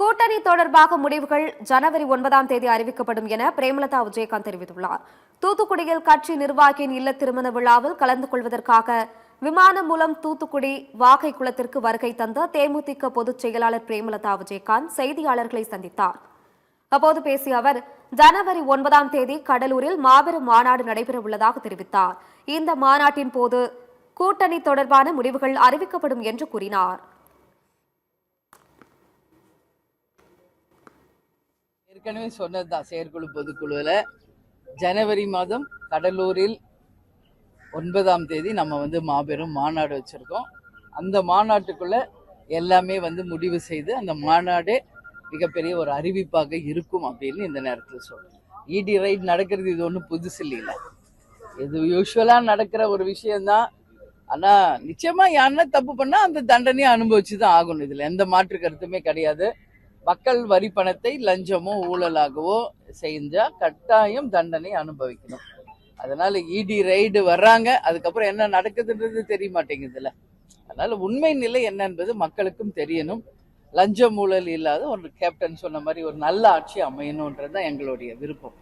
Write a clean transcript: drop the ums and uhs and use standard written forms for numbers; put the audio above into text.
கூட்டணி தொடர்பாக முடிவுகள் ஜனவரி 9ஆம் தேதி அறிவிக்கப்படும் என பிரேமலதா விஜயகாந்த் தெரிவித்துள்ளார். தூத்துக்குடியில் கட்சி நிர்வாகியின் இல்ல திருமண விழாவில் கலந்து கொள்வதற்காக விமானம் மூலம் தூத்துக்குடி வாகை குளத்திற்கு வருகை தந்த தேமுதிக பொதுச் செயலாளர் பிரேமலதா விஜயகாந்த் செய்தியாளர்களை சந்தித்தார். அப்போது பேசிய அவர், ஜனவரி 9ஆம் தேதி கடலூரில் மாபெரும் மாநாடு நடைபெறவுள்ளதாக தெரிவித்தார். இந்த மாநாட்டின் போது கூட்டணி தொடர்பான முடிவுகள் அறிவிக்கப்படும் என்று கூறினார். ஏற்கனவே சொன்னதுதான், செயற்குழு பொதுக்குழுவில் ஜனவரி மாதம் கடலூரில் 9ஆம் தேதி நம்ம மாபெரும் மாநாடு வச்சிருக்கோம். அந்த மாநாட்டுக்குள்ள எல்லாமே முடிவு செய்து அந்த மாநாடே மிகப்பெரிய ஒரு அறிவிப்பாக இருக்கும் அப்படின்னு இந்த நேரத்தில் சொல்றேன். இடி ரைட் நடக்கிறது இது ஒன்றும் புதுசு இல்லைல்ல, இது யூஸ்வலா நடக்கிற ஒரு விஷயம்தான். ஆனா நிச்சயமா யாருன்னா தப்பு பண்ணா அந்த தண்டனையை அனுபவிச்சுதான் ஆகணும். இதுல எந்த மாற்று கருத்துமே கிடையாது. மக்கள் வரி பணத்தை லஞ்சமோ ஊழலாகவோ செஞ்சா கட்டாயம் தண்டனை அனுபவிக்கணும். அதனால இடி ரைடு வர்றாங்க, அதுக்கப்புறம் என்ன நடக்குதுன்றது தெரிய மாட்டேங்குதுல்ல. அதனால உண்மை நிலை என்ன என்பது மக்களுக்கும் தெரியணும். லஞ்சம் ஊழல் இல்லாத ஒரு கேப்டன் சொன்ன மாதிரி ஒரு நல்ல ஆட்சி அமையணும்ன்றதுதான் எங்களுடைய விருப்பம்.